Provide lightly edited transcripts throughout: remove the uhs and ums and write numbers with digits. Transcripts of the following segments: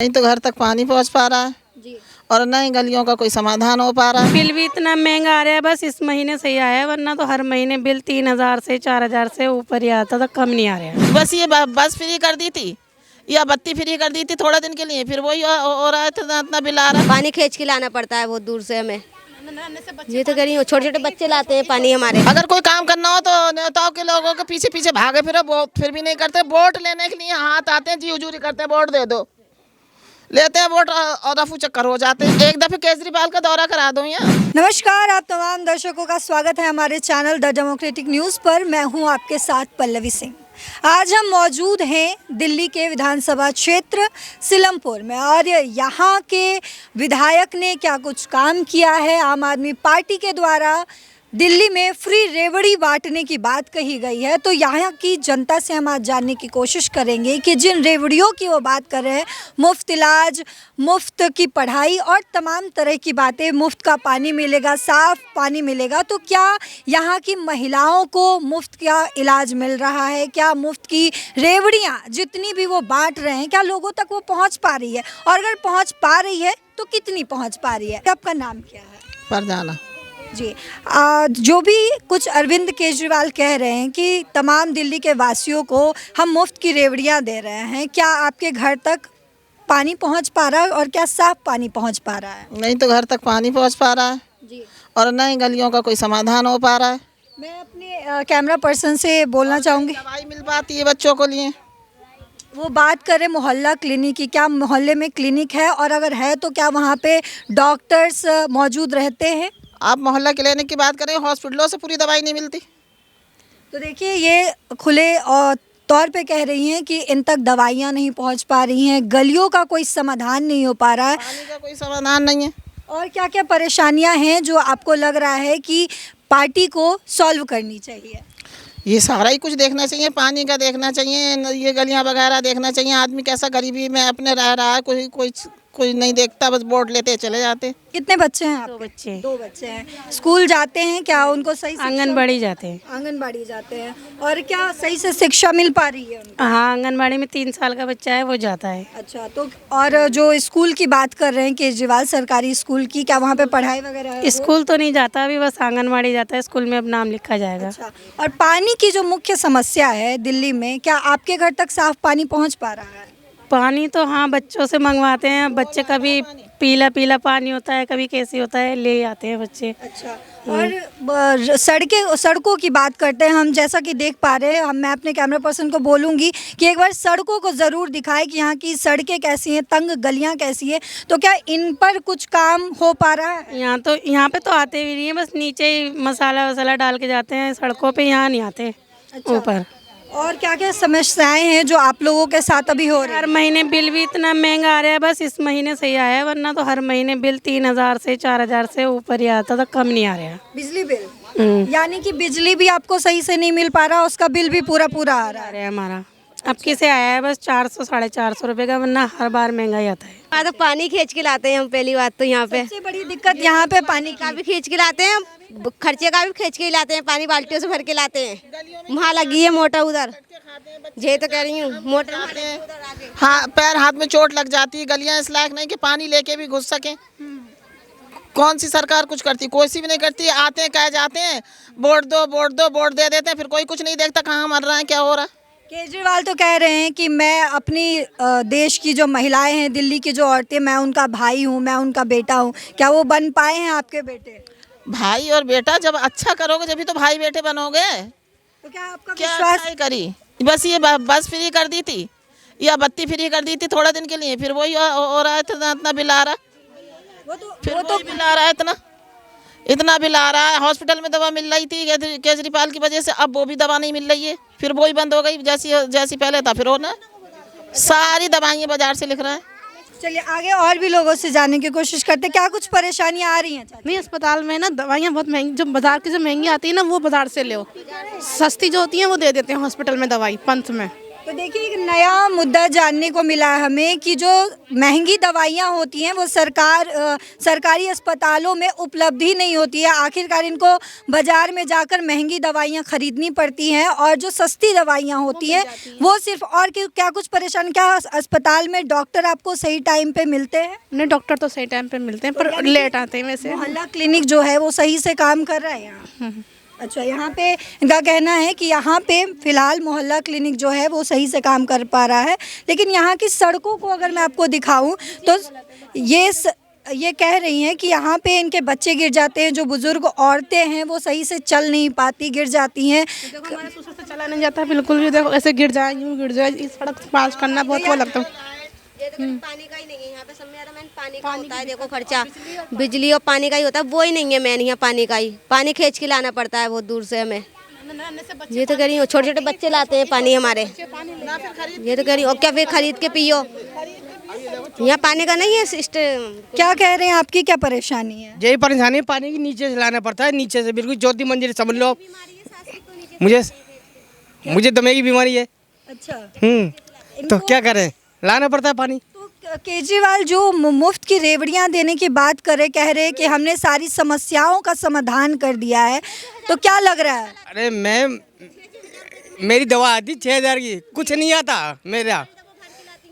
नहीं तो घर तक पानी पहुंच पा रहा है जी। और न ही गलियों का कोई समाधान हो पा रहा है। बिल भी इतना महंगा आ रहा है, बस इस महीने से ही आया है, वरना तो हर महीने बिल 3,000 से 4,000 से ऊपर ही आता था, कम नहीं आ रहा है। बस ये बस फ्री कर दी थी या बत्ती फ्री कर दी थी थोड़ा दिन के लिए, फिर वही हो रहा है, इतना बिल आ रहा है। पानी खींच के लाना पड़ता है बहुत दूर से हमें। ये तो कह छोटे छोटे बच्चे लाते हैं पानी हमारे। अगर कोई काम करना हो तो नेताओं के लोगों के पीछे पीछे भागे फिर वो फिर भी नहीं करते। वोट लेने के लिए हाथ आते हैं, जी हुजूरी करते हैं, वोट दे दो, लेते हैं वोट और रफू चक्कर हो जाते हैं। एक दफे केजरीवाल का दौरा करा दो यहाँ। नमस्कार, आप तमाम दर्शकों का स्वागत है हमारे चैनल द डेमोक्रेटिक न्यूज़ पर। मैं हूं आपके साथ पल्लवी सिंह। आज हम मौजूद हैं दिल्ली के विधानसभा क्षेत्र सीलमपुर में और यहाँ के विधायक ने क्या कुछ काम किया है। आम आदमी पार्टी के द्वारा दिल्ली में फ्री रेवड़ी बांटने की बात कही गई है, तो यहाँ की जनता से हम आज जानने की कोशिश करेंगे कि जिन रेवड़ियों की वो बात कर रहे हैं, मुफ्त इलाज, मुफ्त की पढ़ाई और तमाम तरह की बातें, मुफ्त का पानी मिलेगा, साफ़ पानी मिलेगा, तो क्या यहाँ की महिलाओं को मुफ्त का इलाज मिल रहा है? क्या मुफ्त की रेवड़ियाँ जितनी भी वो बांट रहे हैं, क्या लोगों तक वो पहुँच पा रही है? और अगर पहुँच पा रही है तो कितनी पहुँच पा रही है? आपका नाम क्या है? परजाना जी। जो भी कुछ अरविंद केजरीवाल कह रहे हैं कि तमाम दिल्ली के वासियों को हम मुफ्त की रेवड़ियां दे रहे हैं, क्या आपके घर तक पानी पहुंच पा रहा है और क्या साफ पानी पहुंच पा रहा है? नहीं तो घर तक पानी पहुंच पा रहा है जी। और न ही गलियों का कोई समाधान हो पा रहा है। मैं अपने कैमरा पर्सन से बोलना चाहूँगी, दवाई मिल पाती है बच्चों को लिए। वो बात करें मोहल्ला क्लिनिक की, क्या मोहल्ले में क्लिनिक है और अगर है तो क्या वहाँ पे डॉक्टर्स मौजूद रहते हैं? आप मोहल्ला क्लिनिक की बात करें, हॉस्पिटलों से पूरी दवाई नहीं मिलती। तो देखिए, ये खुले और तौर पे कह रही हैं कि इन तक दवाइयाँ नहीं पहुंच पा रही हैं, गलियों का कोई समाधान नहीं हो पा रहा है। पानी का कोई समाधान नहीं है। और क्या क्या परेशानियां हैं जो आपको लग रहा है कि पार्टी को सॉल्व करनी चाहिए? ये सारा ही कुछ देखना चाहिए, पानी का देखना चाहिए, ये गलियां वगैरह देखना चाहिए। आदमी कैसा गरीबी में अपने रह रहा है, कोई नहीं देखता, बस वोट लेते चले जाते। कितने बच्चे हैं आपके? 2 बच्चे। 2 बच्चे हैं। स्कूल जाते हैं क्या? उनको सही शिक्षा- आंगनबाड़ी जाते हैं। आंगनबाड़ी जाते हैं। और क्या सही से शिक्षा मिल पा रही है उनको? हाँ, आंगनबाड़ी में 3 साल का बच्चा है, वो जाता है। अच्छा, तो और जो स्कूल की बात कर रहे हैं केजरीवाल सरकारी स्कूल की, क्या वहाँ पे पढ़ाई वगैरह है? स्कूल तो नहीं जाता अभी, बस आंगनबाड़ी जाता है, स्कूल में अब नाम लिखा जाएगा। अच्छा, और पानी की जो मुख्य समस्या है दिल्ली में, क्या आपके घर तक साफ पानी पहुँच पा रहा है? पानी तो हाँ, बच्चों से मंगवाते हैं, बच्चे कभी पीला पीला पानी होता है, कभी कैसी होता है, ले आते हैं बच्चे। अच्छा, और सड़कों की बात करते हैं हम, जैसा कि देख पा रहे हैं, मैं अपने कैमरा पर्सन को बोलूँगी कि एक बार सड़कों को ज़रूर दिखाए कि यहाँ की सड़कें कैसी हैं, तंग गलियाँ कैसी हैं, तो क्या इन पर कुछ काम हो पा रहा है? यहाँ पे तो आते भी नहीं है, बस नीचे ही मसाला वसाला डाल के जाते हैं, सड़कों पे यहाँ नहीं आते। अच्छा। ऊपर और क्या क्या समस्याएं हैं जो आप लोगों के साथ अभी हो रही हर हैं? महीने बिल भी इतना महंगा आ रहा है, बस इस महीने से ही आया है, वरना तो हर महीने बिल 3,000 से 4,000 से ऊपर ही आता था, कम नहीं आ रहा है। बिजली बिल, यानी कि बिजली भी आपको सही से नहीं मिल पा रहा, उसका बिल भी पूरा आ रहा है? हमारा अब किसे आया है बस 400 450 रुपए का, वरना हर बार महंगा ही आता है। तो पानी खींच के लाते हैं हम, पहली बात तो यहाँ पे सबसे बड़ी दिक्कत यहाँ पे पानी का भी खींच के लाते हैं, खर्चे का भी खींच के ही लाते हैं, पानी बाल्टियों से भर के लाते हैं। वहाँ लगी है मोटर उधर, ये तो कह रही हूँ, मोटर हाँ, पैर हाथ में चोट लग जाती है। गलियां इस लायक नहीं कि पानी लेके भी घुस सके। कौन सी सरकार कुछ करती? कोई सी भी नहीं करती। आते हैं, कह जाते हैं वोट दो वोट दो, वोट दे देते हैं, फिर कोई कुछ नहीं देखता कहाँ मर रहा है, क्या हो रहा है। केजरीवाल तो कह रहे हैं कि मैं अपनी देश की जो महिलाएं हैं, दिल्ली की जो औरतें, मैं उनका भाई हूं, मैं उनका बेटा हूं। क्या वो बन पाए हैं आपके बेटे? भाई और बेटा जब अच्छा करोगे जब तो भाई बेटे बनोगे। तो क्या आपका क्या विश्वास? अच्छाई करी? बस ये बस फ्री कर दी थी या बत्ती फ्री कर दी थी थोड़ा दिन के लिए, फिर वही हो रहा है। इतना बिल आ रहा है, वो तो बिल आ रहा है, इतना बिल आ रहा है। हॉस्पिटल में दवा मिल रही थी केजरीवाल की वजह से, अब वो भी दवा नहीं मिल रही है, फिर वही बंद हो गई जैसी पहले था, फिर होना सारी दवाइयाँ बाजार से लिख रहा है। चलिए आगे और भी लोगों से जानने की कोशिश करते हैं, क्या कुछ परेशानियां आ रही हैं? नहीं, अस्पताल में ना दवाइयाँ बहुत महंगी, जो बाजार की जो महंगी आती है ना, वो बाजार से लो, सस्ती जो होती है वो दे देते हैं हॉस्पिटल में दवाई पंथ में। तो देखिए एक नया मुद्दा जानने को मिला है हमें कि जो महंगी दवाइयाँ होती हैं वो सरकारी अस्पतालों में उपलब्ध ही नहीं होती है। आखिरकार इनको बाज़ार में जाकर महंगी दवाइयाँ खरीदनी पड़ती हैं और जो सस्ती दवाइयाँ होती हैं वो सिर्फ और क्या कुछ परेशान, क्या अस्पताल में डॉक्टर आपको सही टाइम पे मिलते हैं? नहीं, डॉक्टर तो सही टाइम पे मिलते हैं पर लेट आते हैं वैसे। मोहल्ला क्लिनिक जो है वो सही से काम कर रहा है यहाँ? अच्छा, यहाँ पे इनका कहना है कि यहाँ पे फ़िलहाल मोहल्ला क्लिनिक जो है वो सही से काम कर पा रहा है, लेकिन यहाँ की सड़कों को अगर मैं आपको दिखाऊं तो ये कह रही हैं कि यहाँ पे इनके बच्चे गिर जाते हैं, जो बुज़ुर्ग औरतें हैं वो सही से चल नहीं पाती, गिर जाती हैं। देखो हमारे ससुर से चला नहीं जाता बिल्कुल भी, देखो ऐसे गिर जाए यूँ गिर जाए, इस सड़क पास करना बहुत वो लगता है। ये तो पानी का ही नहीं है यहाँ पे, सब मेरा मैन पानी का होता है। देखो खर्चा बिजली और पानी का ही होता है, वो ही नहीं है मैन यहाँ पानी का ही, पानी खींच के लाना पड़ता है बहुत दूर से हमें। ये तो कह रही हूँ छोटे छोटे बच्चे लाते हैं पानी हमारे, ये तो कह रही हूँ और क्या फिर खरीद के पियो, यहाँ पानी का नहीं है सिस्टम। क्या कह रहे हैं, आपकी क्या परेशानी है? यही परेशानी, पानी की नीचे से लाना पड़ता है, नीचे से बिल्कुल चौथी मंजिल समझ लो। मुझे दमे की बीमारी है। अच्छा, तो क्या करें, लाना पड़ता है पानी। तो केजरीवाल जो मुफ्त की रेवड़ियां देने की बात करे, कह रहे हैं कि हमने सारी समस्याओं का समाधान कर दिया है, तो क्या लग रहा है? अरे मेरी दवा आती 6,000 की, कुछ नहीं आता मेरा।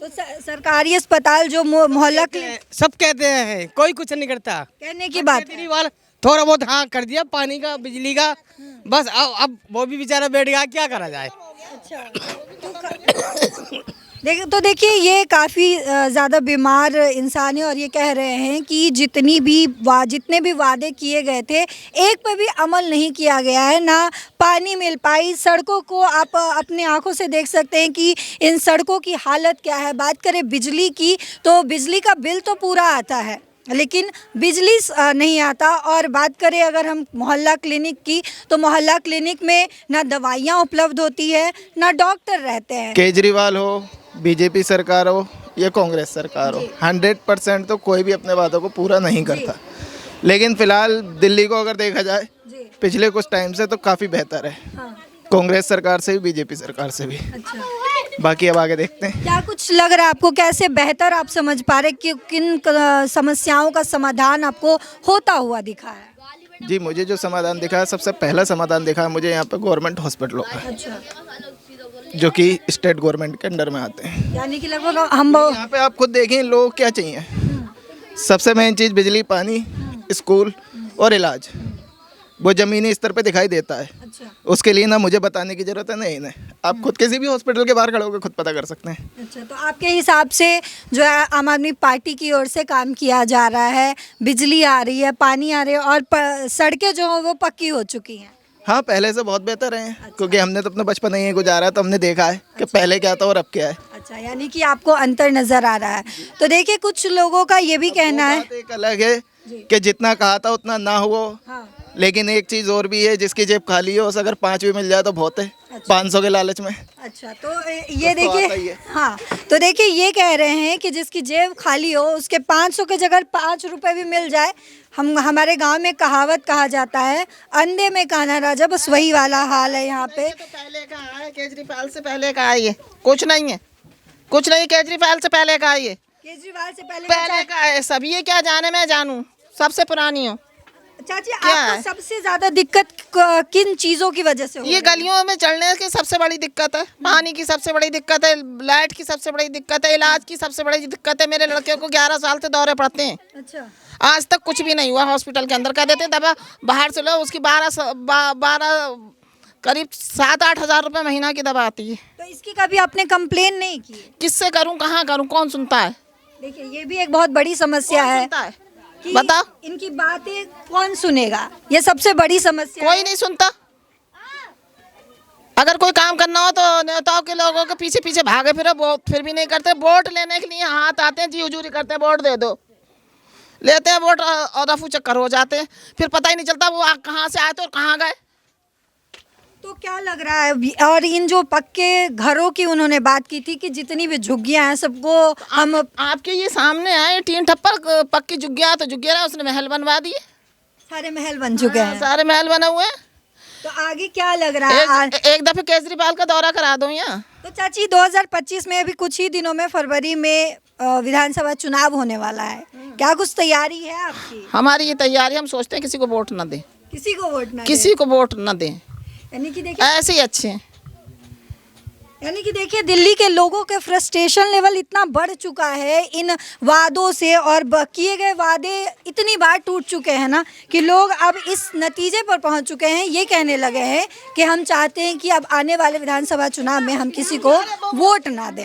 तो सरकारी अस्पताल जो मोहल्ला क्लिनिक सब कहते हैं, कोई कुछ नहीं करता। कहने की बात है। केजरीवाल थोड़ा बहुत हाँ कर दिया, पानी का बिजली का, बस अब वो भी बेचारा बैठ गया, क्या करा जाए। तो देखिए ये काफ़ी ज़्यादा बीमार इंसान है और ये कह रहे हैं कि जितने भी वादे किए गए थे एक पे भी अमल नहीं किया गया है, ना पानी मिल पाई। सड़कों को आप अपने आंखों से देख सकते हैं कि इन सड़कों की हालत क्या है। बात करें बिजली की तो बिजली का बिल तो पूरा आता है लेकिन बिजली नहीं आता। और बात करें अगर हम मोहल्ला क्लिनिक की तो मोहल्ला क्लिनिक में ना दवाइयाँ उपलब्ध होती है ना डॉक्टर रहते हैं। केजरीवाल हो, बीजेपी सरकार हो या कांग्रेस सरकार हो, 100% तो कोई भी अपने वादों को पूरा नहीं करता। लेकिन फिलहाल दिल्ली को अगर देखा जाए पिछले कुछ टाइम से तो काफ़ी बेहतर है। कांग्रेस सरकार से भी, बीजेपी सरकार से भी। बाकी अब आगे देखते हैं। क्या कुछ लग रहा है आपको, कैसे बेहतर आप समझ पा रहे कि किन समस्याओं का समाधान आपको होता हुआ दिखा है? जी, मुझे जो समाधान दिखा है, सबसे पहला समाधान दिखा है मुझे यहाँ पे गवर्नमेंट हॉस्पिटलों का, जो कि स्टेट गवर्नमेंट के अंडर में आते हैं। यानी कि लगभग हम यहाँ पे आप खुद देखें लोग क्या चाहिए। सबसे मेन चीज़ बिजली, पानी, स्कूल और इलाज, वो ज़मीनी स्तर पे दिखाई देता है। उसके लिए ना मुझे बताने की ज़रूरत है, नहीं आप खुद किसी भी हॉस्पिटल के बाहर खड़े होकर खुद पता कर सकते हैं। अच्छा, तो आपके हिसाब से जो है आम आदमी पार्टी की ओर से काम किया जा रहा है, बिजली आ रही है, पानी आ रही है और सड़कें जो हैं वो पक्की हो चुकी हैं? हाँ, पहले से बहुत बेहतर है। क्योंकि हमने तो अपना बचपन यहीं गुजारा, तो हमने देखा है कि पहले क्या था और अब क्या है। अच्छा, यानी कि आपको अंतर नज़र आ रहा है। तो देखिए कुछ लोगों का ये भी कहना है, एक अलग है कि जितना कहा था उतना ना हुआ। लेकिन एक चीज़ और भी है, जिसकी जेब खाली हो, उसे अगर 5 भी मिल जाए तो बहुत है। 500 के लालच में। अच्छा, तो ये देखिए, हाँ, तो देखिए ये कह रहे हैं कि जिसकी जेब खाली हो उसके 500 के जगह 5 रुपए भी मिल जाए। हमारे गांव में कहावत कहा जाता है, अंधे में कान्हा राजा, बस वही वाला हाल है यहाँ पे। तो पहले का है, केजरीवाल से पहले का है, ये कुछ नहीं है, कुछ नहीं। केजरीवाल से पहले का है, ये केजरीवाल से पहले का है सब। ये क्या जाने मैं जानूं, सबसे पुरानी हो। चाची, आपको सबसे ज्यादा दिक्कत किन चीजों की वजह से हो? ये गलियों में चलने की सबसे बड़ी दिक्कत है, पानी की सबसे बड़ी दिक्कत है, लाइट की सबसे बड़ी दिक्कत है, इलाज की सबसे बड़ी दिक्कत है। मेरे लड़के को 11 साल से दौरे पड़ते हैं। अच्छा, आज तक कुछ भी नहीं हुआ हॉस्पिटल के अंदर। कह देते हैं दवा बाहर से लो, उसकी 12 करीब 7-8 हज़ार रुपये महीना की दवा आती है। तो इसकी कभी आपने कंप्लेन नहीं की? किससे करूं, कहाँ करूं, कौन सुनता है? देखिए ये भी एक बहुत बड़ी समस्या है, बताओ इनकी बातें कौन सुनेगा, ये सबसे बड़ी समस्या। कोई नहीं सुनता। अगर कोई काम करना हो तो नेताओं के लोगों के पीछे पीछे भागे फिरो, फिर भी नहीं करते। वोट लेने के लिए हाथ आते हैं, जी हुजूरी करते हैं, वोट दे दो, लेते हैं वोट और रफू चक्कर हो जाते हैं। फिर पता ही नहीं चलता वो कहाँ से आए थे और कहाँ गए। तो क्या लग रहा है, और इन जो पक्के घरों की उन्होंने बात की थी कि जितनी भी झुग्गियां हैं सबको हम आपके ये सामने आए, 3 ठप्पर पक्की झुग्गियां, तो झुग्गियां उसने महल बनवा दिए, सारे महल बन चुके हैं। सारे महल बने हुए हैं। तो आगे क्या लग रहा है? एक दफे केजरीवाल का दौरा करा दो यहाँ। तो चाची 2025 में अभी कुछ ही दिनों में फरवरी में विधानसभा चुनाव होने वाला है, क्या कुछ तैयारी है आपकी? हमारी ये तैयारी, हम सोचते हैं किसी को वोट न दें, किसी को वोट ना किसी को वोट न दें, यानी कि देखिए, ऐसे ही अच्छे हैं। यानी कि देखिए दिल्ली के लोगों के फ्रस्ट्रेशन लेवल इतना बढ़ चुका है इन वादों से, और किए गए वादे इतनी बार टूट चुके हैं ना कि लोग अब इस नतीजे पर पहुंच चुके हैं, ये कहने लगे हैं कि हम चाहते हैं कि अब आने वाले विधानसभा चुनाव में हम किसी को वोट ना दें।